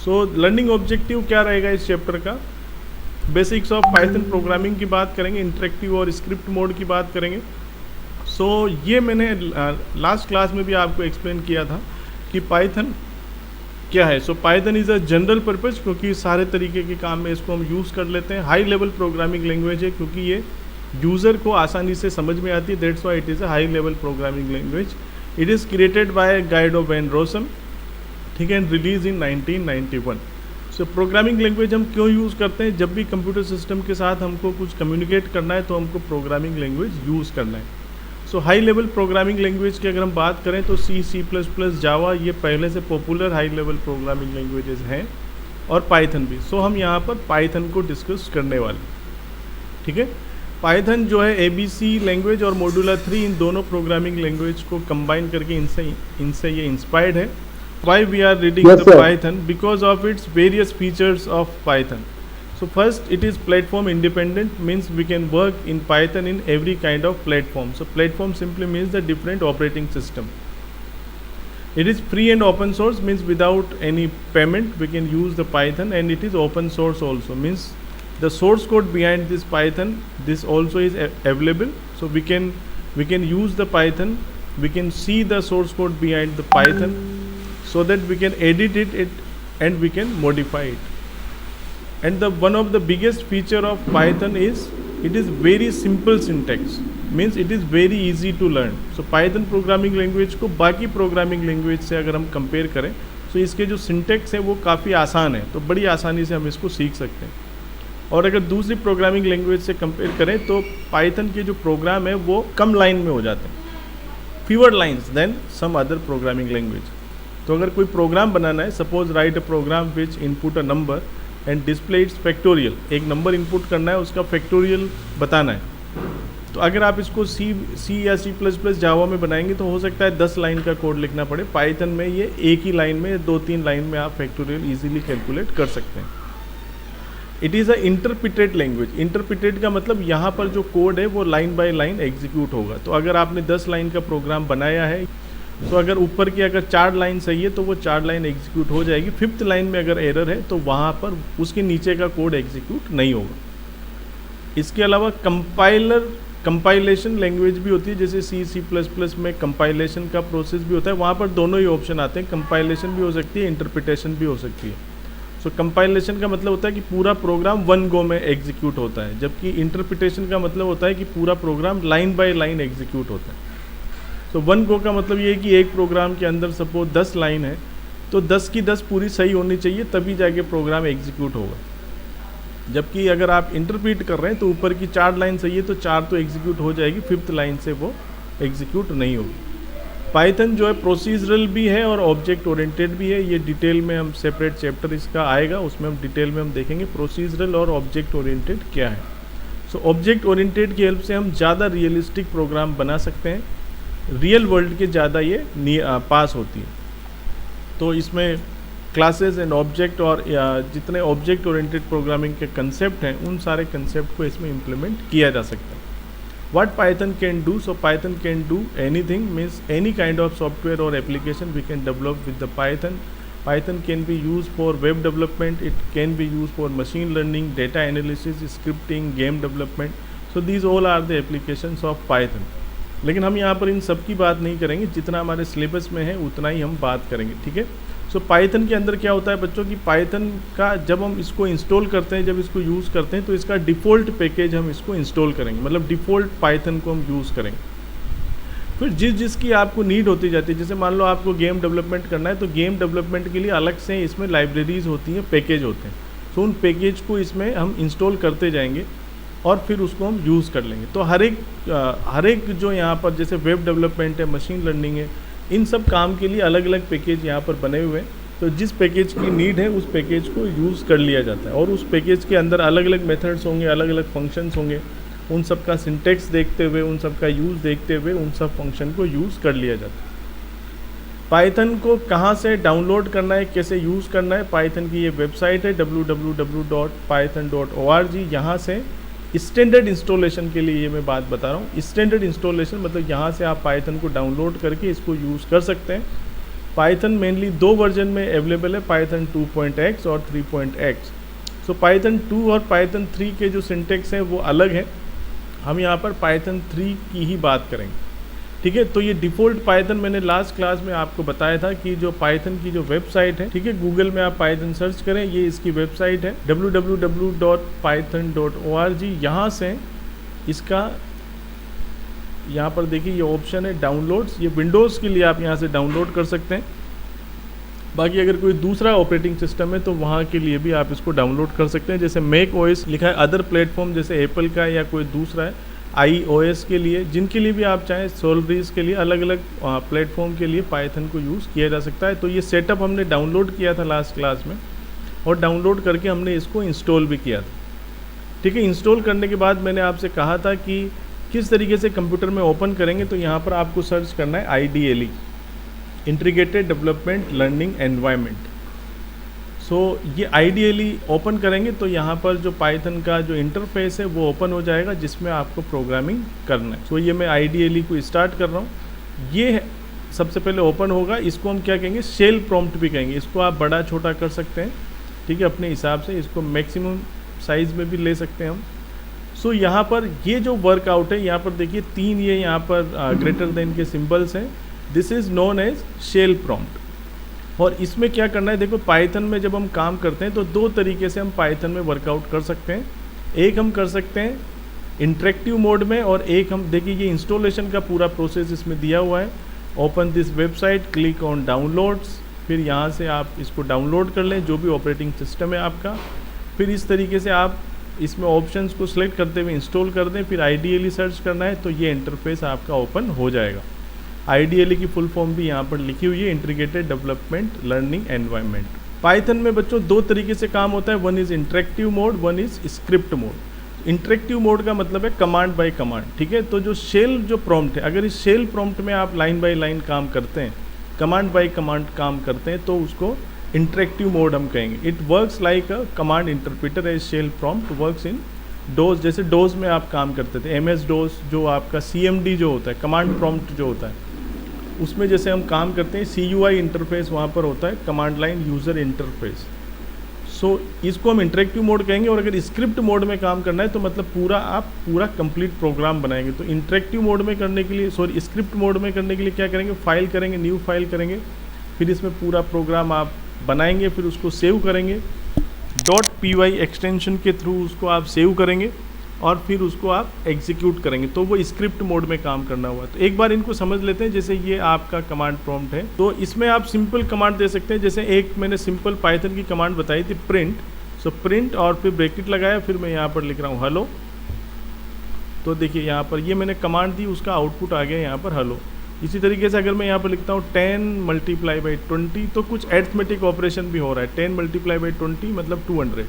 So learning objective क्या रहेगा इस चैप्टर का? बेसिक्स ऑफ पाइथन प्रोग्रामिंग की बात करेंगे, इंटरेक्टिव और स्क्रिप्ट मोड की बात करेंगे। सो ये मैंने लास्ट क्लास में भी आपको एक्सप्लेन किया था कि पाइथन क्या है। सो Python is a general purpose, क्योंकि सारे तरीके के काम में इसको हम यूज़ कर लेते हैं। हाई लेवल प्रोग्रामिंग लैंग्वेज है क्योंकि ये यूज़र को आसानी से समझ में आती है, that's why it is a high level programming language. It is created by Guido van Rossum, ठीक है, and release in 1991। So programming language हम क्यों यूज़ करते हैं? जब भी कंप्यूटर सिस्टम के साथ हमको कुछ कम्युनिकेट करना है तो हमको प्रोग्रामिंग लैंग्वेज यूज़ करना है। सो हाई लेवल प्रोग्रामिंग लैंग्वेज की अगर हम बात करें तो C++, जावा, ये पहले से popular high level programming languages हैं, और पाइथन भी। सो हम यहाँ पर पाइथन को डिस्कस करने वाले, ठीक है। पाइथन जो है ABC लैंग्वेज और मॉड्यूलर 3, इन दोनों प्रोग्रामिंग लैंग्वेज को कंबाइन करके इनसे ये इंस्पायर्ड है। Why we are reading Yes, the sir. Python? Because of its various features of Python. So first, it is platform independent, means we can work in Python in every kind of platform. So platform simply means the different operating system. It is free and open source, means without any payment we can use the Python, and it is open source also, means the source code behind this Python, this also is available. So we can use the Python, we can see the source code behind the Python, so that we can edit it and we can modify it. And one of the biggest feature of Python is it is very simple syntax, means it is very easy to learn. So Python programming language को बाकी programming language से अगर हम compare करें तो इसके जो syntax है वो काफ़ी आसान है, तो बड़ी आसानी से हम इसको सीख सकते हैं। और अगर दूसरी प्रोग्रामिंग लैंग्वेज से कंपेयर करें तो पाइथन के जो प्रोग्राम है वो कम लाइन में हो जाते हैं, fewer lines then some other programming language. तो अगर कोई प्रोग्राम बनाना है, suppose write a program which input a number and display its factorial, एक नंबर इनपुट करना है, उसका फैक्टोरियल बताना है। तो अगर आप इसको C या C++ जावा में बनाएंगे तो हो सकता है 10 लाइन का कोड लिखना पड़े। पाइथन में ये एक ही लाइन में, 2-3 लाइन में आप फैक्टोरियल इजीली कैलकुलेट कर सकते हैं। It is a interpreted language. Interpreted का मतलब यहाँ पर जो कोड है वो लाइन बाय लाइन एग्जीक्यूट होगा। तो अगर आपने 10 लाइन का प्रोग्राम बनाया है तो अगर ऊपर की अगर 4 लाइन सही है तो वो 4 लाइन एग्जीक्यूट हो जाएगी। 5th लाइन में अगर एरर है तो वहाँ पर उसके नीचे का कोड एग्जीक्यूट नहीं होगा। इसके अलावा कंपाइलेशन लैंग्वेज भी होती है, जैसे C++ में कंपाइलेशन का प्रोसेस भी होता है, वहाँ पर दोनों ही ऑप्शन आते हैं, कंपाइलेशन भी हो सकती है, इंटरप्रिटेशन भी हो सकती है। सो कंपाइलेशन का मतलब होता है कि पूरा प्रोग्राम वन गो में एग्जीक्यूट होता है, जबकि इंटरप्रिटेशन का मतलब होता है कि पूरा program line by line execute होता है। तो वन गो का मतलब ये है कि एक प्रोग्राम के अंदर सपोज 10 लाइन है तो 10 की 10 पूरी सही होनी चाहिए, तभी जाके प्रोग्राम एग्जीक्यूट होगा। जबकि अगर आप इंटरप्रीट कर रहे हैं तो ऊपर की 4 लाइन सही है तो 4 तो एग्जीक्यूट हो जाएगी, 5th लाइन से वो एग्जीक्यूट नहीं होगी। पाइथन जो है प्रोसीजरल भी है और ऑब्जेक्ट ओरिएंटेड भी है। ये डिटेल में हम सेपरेट चैप्टर इसका आएगा, उसमें हम डिटेल में हम देखेंगे प्रोसीजरल और ऑब्जेक्ट ओरिएंटेड क्या है। सो ऑब्जेक्ट ओरिएंटेड की हेल्प से हम ज़्यादा रियलिस्टिक प्रोग्राम बना सकते हैं, रियल वर्ल्ड के ज़्यादा ये पास होती है। तो इसमें क्लासेस एंड ऑब्जेक्ट और जितने ऑब्जेक्ट ओरिएंटेड प्रोग्रामिंग के कंसेप्ट हैं उन सारे कंसेप्ट को इसमें इम्प्लीमेंट किया जा सकता है। What Python can do? So Python can do anything, means any kind of software और application we can develop with the Python. Python can be use for web development, it can be use for machine learning, data analysis, scripting, game development. So these all are the applications of Python. लेकिन हम यहाँ पर इन सब की बात नहीं करेंगे, जितना हमारे सिलेबस में है उतना ही हम बात करेंगे, ठीक है। सो पाइथन के अंदर क्या होता है बच्चों की, पाइथन का जब हम इसको इंस्टॉल करते हैं, जब इसको यूज़ करते हैं तो इसका डिफ़ॉल्ट पैकेज हम इसको इंस्टॉल करेंगे, मतलब डिफ़ॉल्ट पाइथन को हम यूज़ करेंगे। फिर जिसकी आपको नीड होती जाती है, जैसे मान लो आपको गेम डेवलपमेंट करना है तो गेम डेवलपमेंट के लिए अलग से इसमें लाइब्रेरीज होती हैं, पैकेज होते हैं। सो उन पैकेज को इसमें हम इंस्टॉल करते जाएंगे और फिर उसको हम यूज़ कर लेंगे। तो हर एक जो यहाँ पर जैसे वेब डेवलपमेंट है, मशीन लर्निंग है, इन सब काम के लिए अलग अलग पैकेज यहाँ पर बने हुए हैं। तो जिस पैकेज की नीड है उस पैकेज को यूज़ कर लिया जाता है, और उस पैकेज के अंदर अलग अलग मेथड्स होंगे, अलग अलग फंक्शंस होंगे, उन सब का सिंटेक्स देखते हुए, उन सब का यूज़ देखते हुए उन सब फंक्शन को यूज़ कर लिया जाता है। पाइथन को कहाँ से डाउनलोड करना है, कैसे यूज़ करना है, पाइथन की ये वेबसाइट है www.python.org। यहाँ से स्टैंडर्ड इंस्टॉलेशन के लिए ये मैं बात बता रहा हूँ। स्टैंडर्ड इंस्टॉलेशन मतलब यहाँ से आप पाइथन को डाउनलोड करके इसको यूज़ कर सकते हैं। पाइथन मेनली दो वर्जन में अवेलेबल है, पाइथन 2.x और 3.x। सो पाइथन 2 और पाइथन 3 के जो सिंटेक्स हैं वो अलग हैं, हम यहाँ पर पाइथन 3 की ही बात करेंगे। ठीक है, तो ये डिफ़ॉल्ट पाइथन मैंने लास्ट क्लास में आपको बताया था कि जो पाइथन की जो वेबसाइट है, ठीक है, गूगल में आप पाइथन सर्च करें, ये इसकी वेबसाइट है www.python.org। यहाँ से इसका, यहाँ पर देखिए ये ऑप्शन है डाउनलोड्स, ये विंडोज़ के लिए आप यहाँ से डाउनलोड कर सकते हैं। बाकी अगर कोई दूसरा ऑपरेटिंग सिस्टम है तो वहाँ के लिए भी आप इसको डाउनलोड कर सकते हैं। जैसे मैक ओएस लिखा है, अदर प्लेटफॉर्म जैसे एप्पल का या कोई दूसरा है, iOS के लिए, जिनके लिए भी आप चाहें, सोलब्रिज के लिए, अलग अलग प्लेटफॉर्म के लिए पाइथन को यूज़ किया जा सकता है। तो ये सेटअप हमने डाउनलोड किया था लास्ट क्लास में, और डाउनलोड करके हमने इसको इंस्टॉल भी किया था। ठीक है, इंस्टॉल करने के बाद मैंने आपसे कहा था कि किस तरीके से कंप्यूटर में ओपन करेंगे, तो यहाँ पर आपको सर्च करना है IDLE, integrated development learning environment. So ये IDLE ओपन करेंगे तो यहाँ पर जो पाइथन का जो इंटरफेस है वो ओपन हो जाएगा, जिसमें आपको प्रोग्रामिंग करना है। सो ये मैं IDLE को स्टार्ट कर रहा हूँ, ये सबसे पहले ओपन होगा। इसको हम क्या कहेंगे, शेल प्रॉम्प्ट भी कहेंगे। इसको आप बड़ा छोटा कर सकते हैं, ठीक है, अपने हिसाब से। इसको मैक्सिमम साइज़ में भी ले सकते हैं हम। सो यहाँ पर ये जो वर्कआउट है, यहाँ पर देखिए 3 ये यहाँ पर ग्रेटर देन के सिंबल्स हैं, this is known as shell prompt. और इसमें क्या करना है, देखो पाइथन में जब हम काम करते हैं तो दो तरीके से हम पाइथन में वर्कआउट कर सकते हैं। एक हम कर सकते हैं इंटरेक्टिव मोड में, और एक हम, देखिए ये इंस्टॉलेशन का पूरा प्रोसेस इसमें दिया हुआ है। Open this website, click on downloads, फिर यहाँ से आप इसको डाउनलोड कर लें जो भी ऑपरेटिंग सिस्टम है आपका। फिर इस तरीके से आप इसमें ऑप्शंस को सिलेक्ट करते हुए इंस्टॉल कर दें, फिर IDLE सर्च करना है तो ये इंटरफेस आपका ओपन हो जाएगा। IDLE की फुल फॉर्म भी यहाँ पर लिखी हुई है, integrated development learning environment. Python में बच्चों दो तरीके से काम होता है, one is interactive mode, one is script mode. Interactive mode का मतलब है कमांड बाय कमांड, ठीक है। तो जो शेल जो प्रॉम्प्ट है, अगर इस शेल प्रॉम्प्ट में आप लाइन बाय लाइन काम करते हैं, कमांड बाय कमांड काम करते हैं, तो उसको इंटरेक्टिव मोड हम कहेंगे। It works like a command interpreter as shell prompt works in DOS. जैसे डोज में आप काम करते थे, MS डोज जो आपका CMD जो होता है, कमांड प्रॉम्प्ट जो होता है, उसमें जैसे हम काम करते हैं, CUI इंटरफेस वहाँ पर होता है, कमांड लाइन यूज़र इंटरफेस। सो इसको हम इंटरेक्टिव मोड कहेंगे। और अगर स्क्रिप्ट मोड में काम करना है तो मतलब पूरा कंप्लीट प्रोग्राम बनाएंगे। तो इंटरेक्टिव मोड में करने के लिए, सॉरी स्क्रिप्ट मोड में करने के लिए क्या करेंगे, फाइल करेंगे, न्यू फाइल करेंगे, फिर इसमें पूरा प्रोग्राम आप बनाएंगे, फिर उसको सेव करेंगे, .py एक्सटेंशन के थ्रू उसको आप सेव करेंगे, और फिर उसको आप एग्जीक्यूट करेंगे। तो वो स्क्रिप्ट मोड में काम करना हुआ। तो एक बार इनको समझ लेते हैं। जैसे ये आपका कमांड प्रॉम्प्ट है, तो इसमें आप सिंपल कमांड दे सकते हैं। जैसे एक मैंने सिंपल पाइथन की कमांड बताई थी, प्रिंट। सो प्रिंट और फिर ब्रैकेट लगाया, फिर मैं यहाँ पर लिख रहा हूँ हेलो। तो देखिए यहाँ पर ये मैंने कमांड दी, उसका आउटपुट आ गया यहाँ पर हेलो। इसी तरीके से अगर मैं यहाँ पर लिखता हूँ 10 × 20, तो कुछ अरिथमेटिक ऑपरेशन भी हो रहा है। 10 × 20 मतलब 200।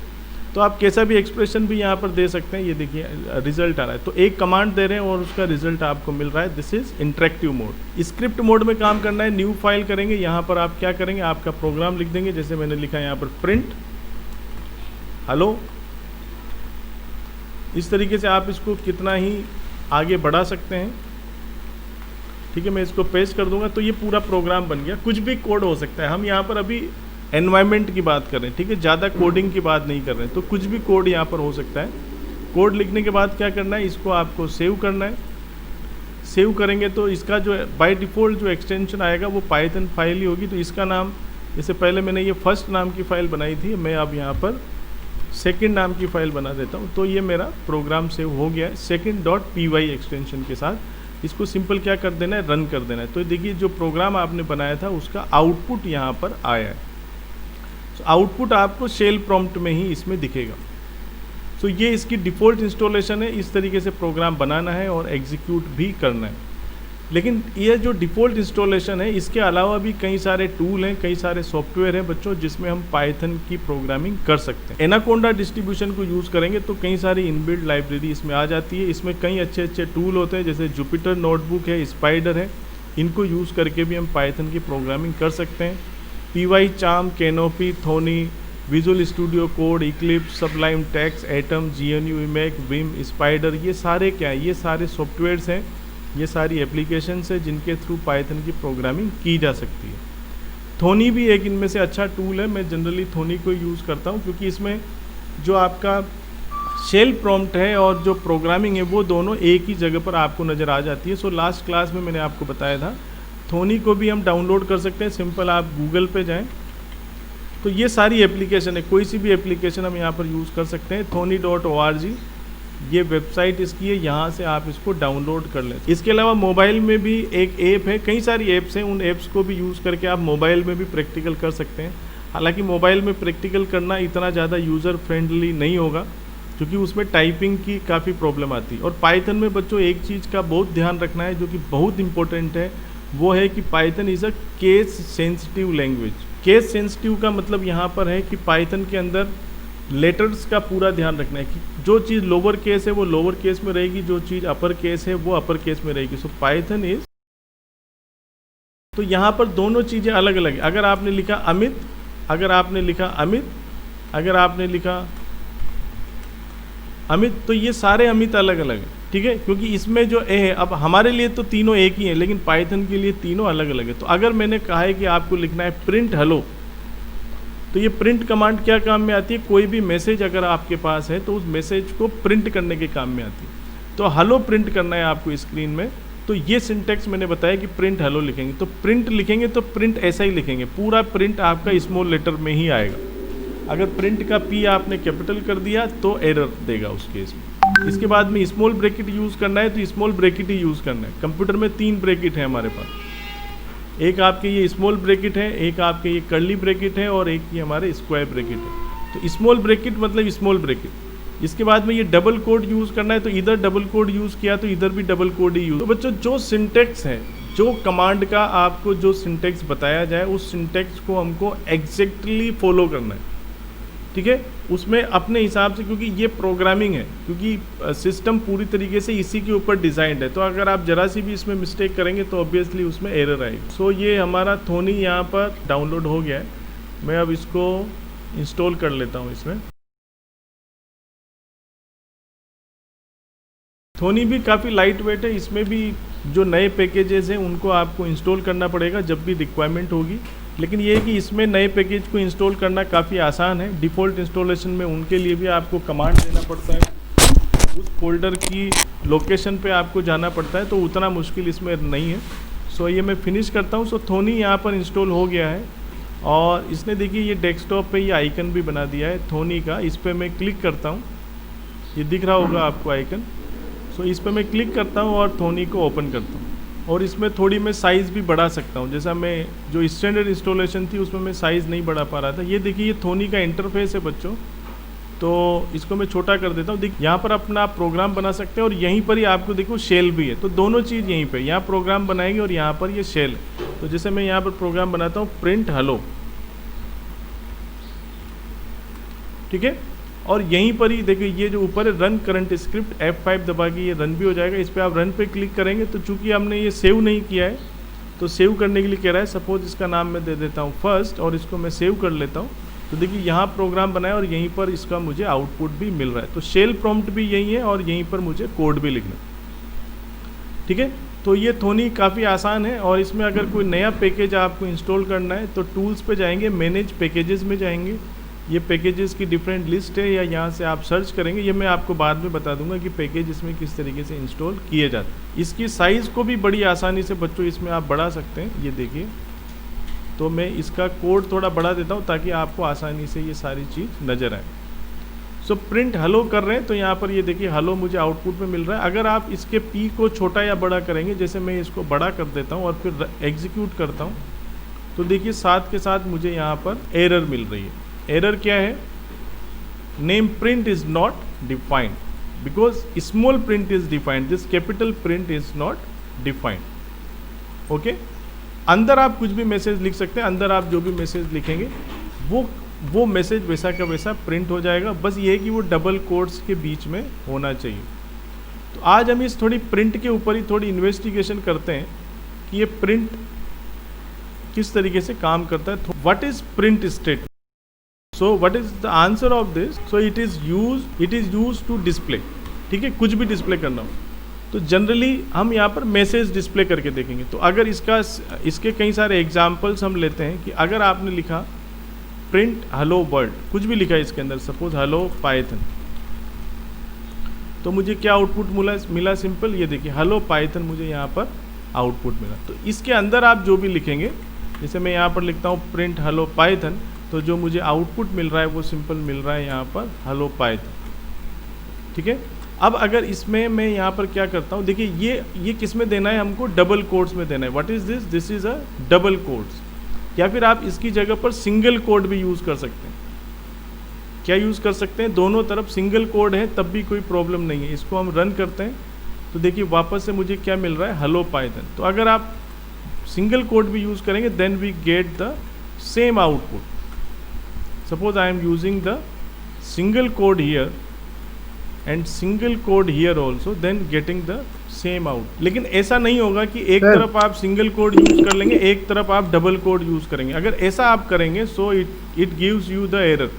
तो आप कैसा भी एक्सप्रेशन भी यहाँ पर दे सकते हैं। ये देखिए रिजल्ट आ रहा है, तो एक कमांड दे रहे हैं और उसका रिजल्ट आपको मिल रहा है। This is interactive mode. Script mode में काम करना है, न्यू फाइल करेंगे। यहाँ पर आप क्या करेंगे, आपका प्रोग्राम लिख देंगे। जैसे मैंने लिखा है यहाँ पर प्रिंट हेलो। इस तरीके से आप इसको कितना ही आगे बढ़ा सकते हैं। ठीक है, मैं इसको पेस्ट कर दूंगा तो ये पूरा प्रोग्राम बन गया। कुछ भी कोड हो सकता है। हम यहाँ पर अभी एनवायरनमेंट की बात कर रहे हैं, ठीक है, ज़्यादा कोडिंग की बात नहीं कर रहे हैं। तो कुछ भी कोड यहाँ पर हो सकता है। कोड लिखने के बाद क्या करना है, इसको आपको सेव करना है। सेव करेंगे तो इसका जो बाय डिफ़ॉल्ट जो एक्सटेंशन आएगा वो पाइथन फाइल ही होगी। तो इसका नाम, जैसे पहले मैंने ये फर्स्ट नाम की फ़ाइल बनाई थी, मैं अब यहाँ पर सेकंड नाम की फ़ाइल बना देता हूँ। तो ये मेरा प्रोग्राम सेव हो गया है second.py एक्सटेंशन के साथ। इसको सिंपल क्या कर देना है, रन कर देना है। तो देखिए जो प्रोग्राम आपने बनाया था उसका आउटपुट यहाँ पर आया है। तो आउटपुट आपको शेल प्रॉम्प्ट में ही इसमें दिखेगा। तो ये इसकी डिफ़ॉल्ट इंस्टॉलेशन है। इस तरीके से प्रोग्राम बनाना है और एग्जीक्यूट भी करना है। लेकिन ये जो डिफ़ॉल्ट इंस्टॉलेशन है, इसके अलावा भी कई सारे टूल हैं, कई सारे सॉफ्टवेयर हैं बच्चों, जिसमें हम पाइथन की प्रोग्रामिंग कर सकते हैं। एनाकोंडा डिस्ट्रीब्यूशन को यूज़ करेंगे तो कई सारी इनबिल्ट लाइब्रेरी इसमें आ जाती है। इसमें कई अच्छे अच्छे टूल होते हैं, जैसे जुपिटर नोटबुक है, स्पाइडर है। इनको यूज़ करके भी हम पाइथन की प्रोग्रामिंग कर सकते हैं। PyCharm, Canopy, Thonny, Visual Studio Code, Eclipse, Sublime Text, Atom, GNU Emacs, Vim, Spyder, ये सारे क्या है, ये सारे सॉफ्टवेयर्स हैं, ये सारी एप्लीकेशंस हैं जिनके थ्रू पाइथन की प्रोग्रामिंग की जा सकती है। थोनी भी एक इनमें से अच्छा टूल है, मैं जनरली थोनी को यूज़ करता हूँ क्योंकि इसमें जो आपका शेल प्रॉम्प्ट है और जो प्रोग्रामिंग है वो दोनों एक ही जगह पर आपको नज़र आ जाती है। सो लास्ट क्लास में मैंने आपको बताया था थोनी को भी हम डाउनलोड कर सकते हैं। सिंपल आप गूगल पे जाएं तो ये सारी एप्लीकेशन है, कोई सी भी एप्लीकेशन हम यहाँ पर यूज़ कर सकते हैं। thony.org ये वेबसाइट इसकी है, यहाँ से आप इसको डाउनलोड कर लें। इसके अलावा मोबाइल में भी एक ऐप है, कई सारी ऐप्स हैं, उन ऐप्स को भी यूज़ करके आप मोबाइल में भी प्रैक्टिकल कर सकते हैं। हालांकि मोबाइल में प्रैक्टिकल करना इतना ज़्यादा यूज़र फ्रेंडली नहीं होगा क्योंकि उसमें टाइपिंग की काफ़ी प्रॉब्लम आती है। और पाइथन में बच्चों एक चीज़ का बहुत ध्यान रखना है जो कि बहुत इंपॉर्टेंट है, वो है कि Python is a case sensitive language. Case sensitive का मतलब यहाँ पर है कि पाइथन के अंदर लेटर्स का पूरा ध्यान रखना है कि जो चीज़ लोअर केस है वो लोअर केस में रहेगी, जो चीज़ अपर केस है वो अपर केस में रहेगी। सो पाइथन इज, तो यहाँ पर दोनों चीज़ें अलग अलग है। अगर आपने लिखा अमित, अगर आपने लिखा अमित, अगर आपने लिखा अमित, तो ये सारे अमित अलग अलग हैं, ठीक है, क्योंकि इसमें जो ए है, अब हमारे लिए तो तीनों एक ही हैं लेकिन पाइथन के लिए तीनों अलग अलग है। तो अगर मैंने कहा है कि आपको लिखना है प्रिंट हेलो, तो ये प्रिंट कमांड क्या काम में आती है, कोई भी मैसेज अगर आपके पास है तो उस मैसेज को प्रिंट करने के काम में आती है। तो हेलो प्रिंट करना है आपको स्क्रीन में, तो ये सिंटेक्स मैंने बताया कि प्रिंट हेलो लिखेंगे। तो प्रिंट लिखेंगे तो प्रिंट ऐसा ही लिखेंगे, पूरा प्रिंट आपका स्मॉल लेटर में ही आएगा। अगर प्रिंट का पी आपने कैपिटल कर दिया तो एरर देगा उस केस में। इसके बाद में स्मॉल ब्रैकेट यूज़ करना है तो स्मॉल ब्रैकेट ही यूज़ करना है। कंप्यूटर में 3 ब्रैकेट है हमारे पास, एक आपके ये स्मॉल ब्रैकेट है, एक आपके ये कर्ली ब्रैकेट है और एक ये हमारे स्क्वायर ब्रैकेट है। तो स्मॉल ब्रैकेट मतलब स्मॉल ब्रैकेट। इसके बाद में ये डबल कोड यूज़ करना है, तो इधर डबल कोड यूज़ किया तो इधर भी डबल कोड ही यूज़। तो बच्चों जो सिंटेक्स है, जो कमांड का आपको जो सिंटेक्स बताया जाए उस सिंटेक्स को हमको एग्जैक्टली फॉलो करना है, ठीक है, उसमें अपने हिसाब से, क्योंकि ये प्रोग्रामिंग है, क्योंकि सिस्टम पूरी तरीके से इसी के ऊपर डिज़ाइंड है। तो अगर आप जरा सी भी इसमें मिस्टेक करेंगे तो ऑब्वियसली उसमें एरर आएगी। सो ये हमारा थोनी यहाँ पर डाउनलोड हो गया है, मैं अब इसको इंस्टॉल कर लेता हूँ। इसमें थोनी भी काफ़ी लाइट वेट है, इसमें भी जो नए पैकेजेस हैं उनको आपको इंस्टॉल करना पड़ेगा जब भी रिक्वायरमेंट होगी। लेकिन ये है कि इसमें नए पैकेज को इंस्टॉल करना काफ़ी आसान है। डिफ़ॉल्ट इंस्टॉलेशन में उनके लिए भी आपको कमांड देना पड़ता है, उस फोल्डर की लोकेशन पे आपको जाना पड़ता है, तो उतना मुश्किल इसमें नहीं है। सो ये मैं फिनिश करता हूँ। सो थोनी यहाँ पर इंस्टॉल हो गया है और इसने देखिए ये डेस्कटॉप पे ये आइकन भी बना दिया है थोनी का। इस पर मैं क्लिक करता हूँ, ये दिख रहा होगा आपको आइकन। सो इस पर मैं क्लिक करता हूँ और थोनी को ओपन करता हूँ और इसमें थोड़ी मैं साइज़ भी बढ़ा सकता हूँ। जैसा मैं जो स्टैंडर्ड इंस्टॉलेशन थी उसमें मैं साइज़ नहीं बढ़ा पा रहा था। ये देखिए ये थोनी का इंटरफेस है बच्चों, तो इसको मैं छोटा कर देता हूँ। देखिए यहाँ पर अपना आप प्रोग्राम बना सकते हैं और यहीं पर ही आपको देखो शेल भी है, तो दोनों चीज़ यहीं पे, यहाँ प्रोग्राम बनाएंगे और यहाँ पर ये शेल है। तो जैसे मैं यहाँ पर प्रोग्राम बनाता हूँ प्रिंट हेलो, ठीक है, और यहीं पर ही देखिए ये जो ऊपर है रन करंट स्क्रिप्ट, F5 दबा के ये रन भी हो जाएगा। इस पर आप रन पे क्लिक करेंगे तो चूंकि हमने ये सेव नहीं किया है तो सेव करने के लिए कह रहा है। सपोज इसका नाम मैं दे देता हूँ फर्स्ट और इसको मैं सेव कर लेता हूँ। तो देखिए यहाँ प्रोग्राम बनाया और यहीं पर इसका मुझे आउटपुट भी मिल रहा है। तो शेल प्रॉम्प्ट भी यही है और यहीं पर मुझे कोड भी लिखना, ठीक है। तो ये थोनी काफ़ी आसान है और इसमें अगर कोई नया पैकेज आपको इंस्टॉल करना है तो टूल्स पे जाएंगे, मैनेज पैकेजेस में जाएंगे, ये पैकेजेस की डिफरेंट लिस्ट है या यहाँ से आप सर्च करेंगे। ये मैं आपको बाद में बता दूंगा कि पैकेज इसमें किस तरीके से इंस्टॉल किए जाते हैं। इसकी साइज़ को भी बड़ी आसानी से बच्चों इसमें आप बढ़ा सकते हैं, ये देखिए। तो मैं इसका कोड थोड़ा बढ़ा देता हूँ ताकि आपको आसानी से ये सारी चीज़ नज़र आए। सो प्रिंट हेलो कर रहे हैं तो यहाँ पर ये देखिए हेलो मुझे आउटपुट में मिल रहा है। अगर आप इसके पी को छोटा या बड़ा करेंगे, जैसे मैं इसको बड़ा कर देता हूँ और फिर एग्जीक्यूट करता हूँ, तो देखिए साथ के साथ मुझे यहाँ पर एरर मिल रही है। एरर क्या है, name print is not defined because small print is defined, this capital print is not defined. Okay, अंदर आप कुछ भी मैसेज लिख सकते हैं, अंदर आप जो भी मैसेज लिखेंगे वो मैसेज वैसा का वैसा प्रिंट हो जाएगा। बस ये है कि वो डबल कोट्स के बीच में होना चाहिए। तो आज हम इस थोड़ी प्रिंट के ऊपर ही थोड़ी इन्वेस्टिगेशन करते हैं कि ये प्रिंट किस तरीके से काम करता है। What is print statement? So what is the answer of this? So it is used to display, ठीक है, कुछ भी डिस्प्ले करना हो। तो जनरली हम यहाँ पर मैसेज डिस्प्ले करके देखेंगे। तो अगर इसके कई सारे एग्जाम्पल्स हम लेते हैं कि अगर आपने लिखा प्रिंट हेलो वर्ल्ड, कुछ भी लिखा है इसके अंदर, सपोज हेलो पाइथन, तो मुझे क्या आउटपुट मिला सिंपल, ये देखिए हेलो पाइथन मुझे यहाँ पर आउटपुट मिला। तो इसके अंदर आप जो भी लिखेंगे, जैसे मैं यहाँ पर लिखता हूँ प्रिंट हेलो पाइथन, तो जो मुझे आउटपुट मिल रहा है वो सिंपल मिल रहा है यहाँ पर हेलो पाइथन, ठीक है। अब अगर इसमें मैं यहाँ पर क्या करता हूँ, देखिए ये किस में देना है हमको, डबल कोट्स में देना है। What is this, this is a double quotes, या फिर आप इसकी जगह पर सिंगल कोड भी यूज़ कर सकते हैं। क्या यूज़ कर सकते हैं, दोनों तरफ सिंगल कोड है तब भी कोई प्रॉब्लम नहीं है। इसको हम रन करते हैं तो देखिए वापस से मुझे क्या मिल रहा है, हेलो पाइथन। तो अगर आप सिंगल कोड भी यूज़ करेंगे then we get the same output. Suppose I am using the single quote here and single quote here also, then getting the same out. लेकिन ऐसा नहीं होगा कि एक तरफ आप सिंगल कोड यूज कर लेंगे, एक तरफ आप डबल कोड यूज करेंगे। अगर ऐसा आप करेंगे so it gives you the error,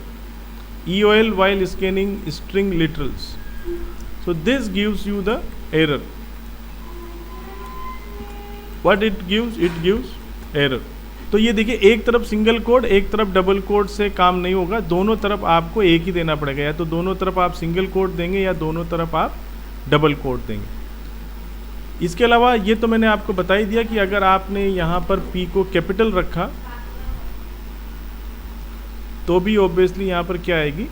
EOL while scanning string literals, so this gives you the error. What it gives error. तो ये देखिए एक तरफ सिंगल कोड, एक तरफ डबल कोड से काम नहीं होगा, दोनों तरफ आपको एक ही देना पड़ेगा। या तो दोनों तरफ आप सिंगल कोड देंगे या दोनों तरफ आप डबल कोड देंगे। इसके अलावा ये तो मैंने आपको बता ही दिया कि अगर आपने यहाँ पर P को कैपिटल रखा तो भी ऑब्वियसली यहाँ पर क्या आएगी,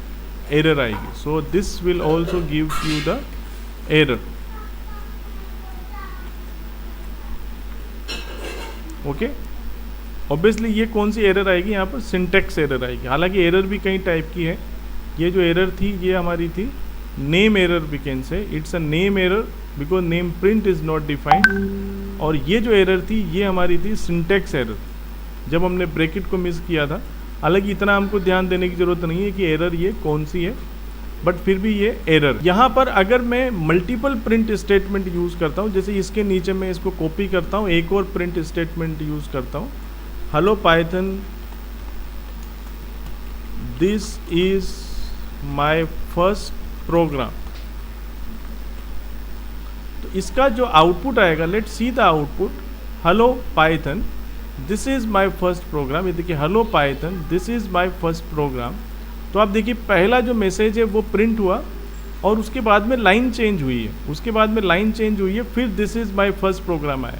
एरर आएगी। So this will also give you the error. Okay, obviously ये कौन सी एरर आएगी, यहाँ पर सिंटेक्स एरर आएगी। हालांकि एरर भी कई टाइप की है। ये जो एरर थी ये हमारी थी name error, we can say it's a name error because name print is not defined. और ये जो एरर थी ये हमारी थी सिंटेक्स एरर, जब हमने ब्रैकेट को मिस किया था। हालांकि इतना हमको ध्यान देने की ज़रूरत नहीं है कि एरर ये कौन सी है, बट फिर भी ये एरर। यहाँ पर अगर मैं मल्टीपल प्रिंट स्टेटमेंट यूज़ करता हूँ, जैसे इसके नीचे मैं इसको कॉपी करता हूँ, एक और प्रिंट स्टेटमेंट यूज़ करता हूँ, hello Python this is my first program. तो इसका जो आउटपुट आएगा, let's see the output, hello Python this is my first program. ये देखिए hello Python this is my first program. तो आप देखिए पहला जो मैसेज है वो प्रिंट हुआ और उसके बाद में लाइन चेंज हुई है, उसके बाद में लाइन चेंज हुई है, फिर this is my first program आया।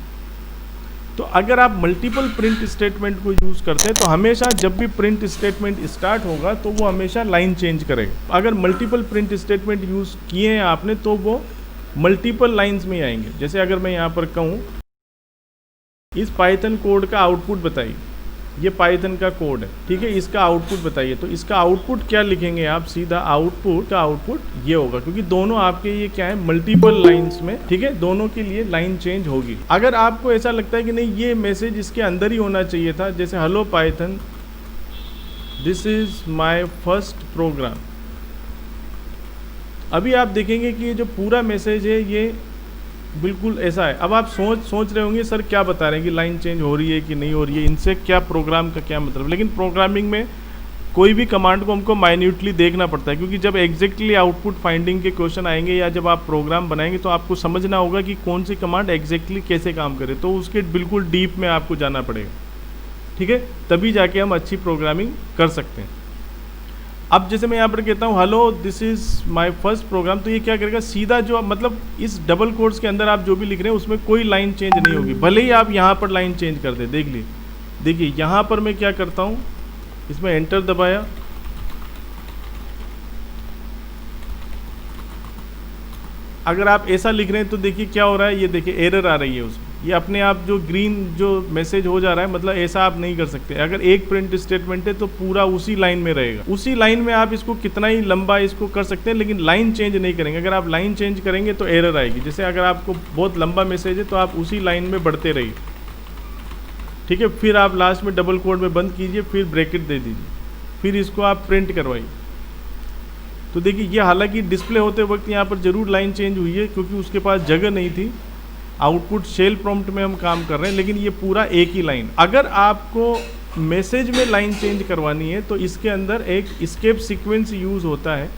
तो अगर आप मल्टीपल प्रिंट स्टेटमेंट को यूज़ करते हैं तो हमेशा जब भी प्रिंट स्टेटमेंट स्टार्ट होगा तो वो हमेशा लाइन चेंज करेगा। अगर मल्टीपल प्रिंट स्टेटमेंट यूज़ किए हैं आपने तो वो मल्टीपल लाइन्स में आएंगे। जैसे अगर मैं यहाँ पर कहूँ इस पाइथन कोड का आउटपुट बताइए, ये पाइथन का कोड है, ठीक है, इसका आउटपुट बताइए। तो इसका आउटपुट क्या लिखेंगे आप, सीधा आउटपुट का आउटपुट ये होगा, क्योंकि दोनों आपके ये क्या है, मल्टीपल लाइंस में, ठीक है, दोनों के लिए लाइन चेंज होगी। अगर आपको ऐसा लगता है कि नहीं ये मैसेज इसके अंदर ही होना चाहिए था, जैसे hello Python this is my first program, अभी आप देखेंगे कि ये जो पूरा मैसेज है ये बिल्कुल ऐसा है। अब आप सोच रहे होंगे सर क्या बता रहे हैं कि लाइन चेंज हो रही है कि नहीं हो रही है, इनसे क्या प्रोग्राम का क्या मतलब। लेकिन प्रोग्रामिंग में कोई भी कमांड को हमको माइन्यूटली देखना पड़ता है, क्योंकि जब एग्जैक्टली आउटपुट फाइंडिंग के क्वेश्चन आएंगे या जब आप प्रोग्राम बनाएंगे तो आपको समझना होगा कि कौन सी कमांड एग्जैक्टली कैसे काम करे, तो उसके बिल्कुल डीप में आपको जाना पड़ेगा, ठीक है, तभी जाके हम अच्छी प्रोग्रामिंग कर सकते हैं। अब जैसे मैं यहाँ पर कहता हूँ hello this is my first program, तो ये क्या करेगा, सीधा जो मतलब इस डबल कोट्स के अंदर आप जो भी लिख रहे हैं उसमें कोई लाइन चेंज नहीं होगी, भले ही आप यहाँ पर लाइन चेंज कर दे। देखिए यहाँ पर मैं क्या करता हूँ, इसमें एंटर दबाया, अगर आप ऐसा लिख रहे हैं तो देखिए क्या हो रहा है, ये देखिए एरर आ रही है उसमें, ये अपने आप जो ग्रीन जो मैसेज हो जा रहा है, मतलब ऐसा आप नहीं कर सकते। अगर एक प्रिंट स्टेटमेंट है तो पूरा उसी लाइन में रहेगा, उसी लाइन में आप इसको कितना ही लंबा इसको कर सकते हैं, लेकिन लाइन चेंज नहीं करेंगे। अगर आप लाइन चेंज करेंगे तो एरर आएगी। जैसे अगर आपको बहुत लंबा मैसेज है तो आप उसी लाइन में बढ़ते रहिए, ठीक है, फिर आप लास्ट में डबल कोड में बंद कीजिए, फिर ब्रैकेट दे दीजिए, फिर इसको आप प्रिंट करवाइए। तो देखिए ये हालांकि डिस्प्ले होते वक्त यहाँ पर जरूर लाइन चेंज हुई है, क्योंकि उसके पास जगह नहीं थी, आउटपुट शेल प्रॉम्प्ट में हम काम कर रहे हैं, लेकिन ये पूरा एक ही लाइन। अगर आपको मैसेज में लाइन चेंज करवानी है तो इसके अंदर एक एस्केप सीक्वेंस यूज़ होता है,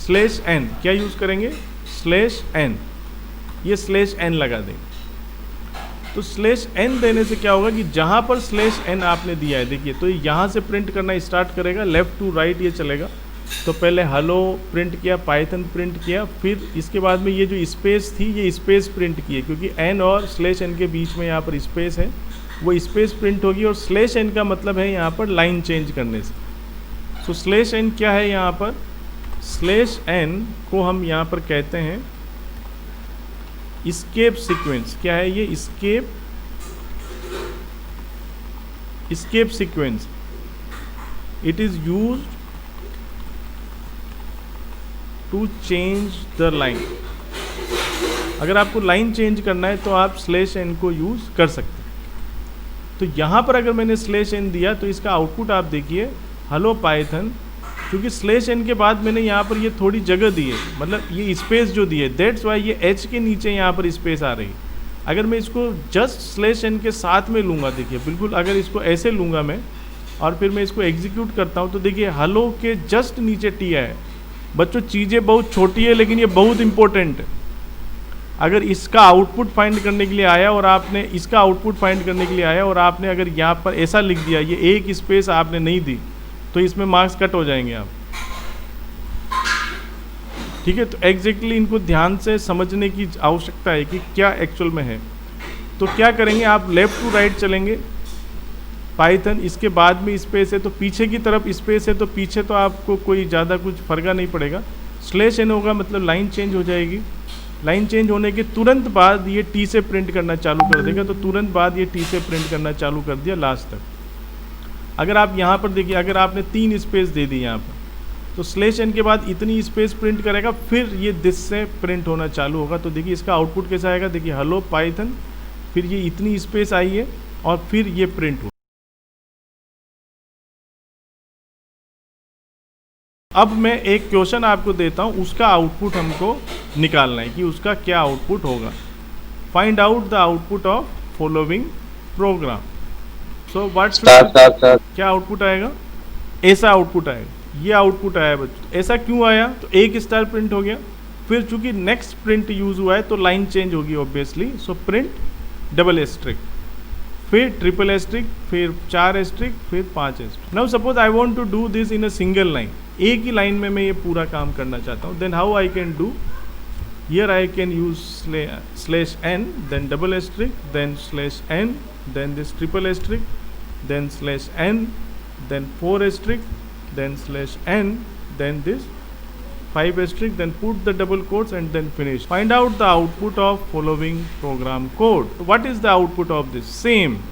/n, क्या यूज़ करेंगे, /n, ये स्लैश एन लगा देंगे। तो स्लैश एन देने से क्या होगा कि जहाँ पर स्लैश एन आपने दिया है, देखिए, तो यहाँ से प्रिंट करना स्टार्ट करेगा, लेफ़्ट टू राइट ये चलेगा। तो पहले हेलो प्रिंट किया, पाइथन प्रिंट किया, फिर इसके बाद में ये जो स्पेस थी ये स्पेस प्रिंट की है, क्योंकि एन और स्लैश एन के बीच में यहाँ पर स्पेस है, वो स्पेस प्रिंट होगी। और स्लैश एन का मतलब है यहाँ पर लाइन चेंज करने से। सो स्लैश एन क्या है यहाँ पर? स्लैश एन को हम यहाँ पर कहते हैं एस्केप सीक्वेंस। क्या है ये? Escape sequence. It is used to change the line. अगर आपको लाइन चेंज करना है तो आप स्लैश एन को यूज़ कर सकते हैं। तो यहाँ पर अगर मैंने स्लैश एन दिया तो इसका आउटपुट आप देखिए, हेलो पाइथन। क्योंकि स्लैश एन के बाद मैंने यहाँ पर ये थोड़ी जगह दी है, मतलब ये स्पेस जो दी है, दैट्स वाई ये एच के नीचे यहाँ पर स्पेस आ रही है। अगर मैं इसको जस्ट स्लैश एन के साथ में लूँगा, देखिए बिल्कुल, अगर इसको ऐसे लूँगा मैं और फिर मैं इसको एग्जीक्यूट करता हूँ तो देखिए हेलो के जस्ट नीचे टी है। बच्चों, चीज़ें बहुत छोटी है लेकिन ये बहुत इंपॉर्टेंट है। अगर इसका आउटपुट फाइंड करने के लिए आया और आपने इसका आउटपुट फाइंड करने के लिए आया और आपने अगर यहाँ पर ऐसा लिख दिया, ये एक स्पेस आपने नहीं दी, तो इसमें मार्क्स कट हो जाएंगे आप। ठीक है, तो एग्जैक्टली इनको ध्यान से समझने की आवश्यकता है कि क्या एक्चुअल में है। तो क्या करेंगे आप? लेफ़्ट टू राइट चलेंगे पाइथन, इसके बाद में स्पेस है तो पीछे की तरफ स्पेस है, तो पीछे तो आपको कोई ज़्यादा कुछ फर्क नहीं पड़ेगा। स्लैश एन होगा मतलब लाइन चेंज हो जाएगी। लाइन चेंज होने के तुरंत बाद ये टी से प्रिंट करना चालू कर देगा, तो तुरंत बाद ये टी से प्रिंट करना चालू कर दिया लास्ट तक। अगर आप यहाँ पर देखिए, अगर आपने 3 स्पेस दे दी यहाँ पर, तो स्लैश एन के बाद इतनी स्पेस प्रिंट करेगा, फिर ये दिस से प्रिंट होना चालू होगा। तो देखिए इसका आउटपुट कैसा आएगा, देखिए हेलो पाइथन, फिर ये इतनी स्पेस आई है और फिर ये प्रिंट हुआ। अब मैं एक क्वेश्चन आपको देता हूँ, उसका आउटपुट हमको निकालना है कि उसका क्या आउटपुट होगा। Find out the output of following programme. So what's क्या आउटपुट आएगा? ऐसा आउटपुट आएगा, ये आउटपुट आया बच्चों। ऐसा क्यों आया? तो एक स्टार प्रिंट हो गया, फिर चूंकि नेक्स्ट प्रिंट यूज हुआ है तो लाइन चेंज होगी obviously. So print double asterisk, फिर ट्रिपल एस्ट्रिक, फिर 4 एस्ट्रिक, फिर 5 asterisk. Now suppose I want to do this in a single line, एक ही लाइन में मैं ये पूरा काम करना चाहता हूँ। Then how I can do? Here I can use slash N, then double asterisk, then slash N, then this triple asterisk, then slash n, then 4 asterisk, then slash n, then this 5 asterisk, then put the double quotes and then finish. Find out the output of following program code. What is the output of this? Same.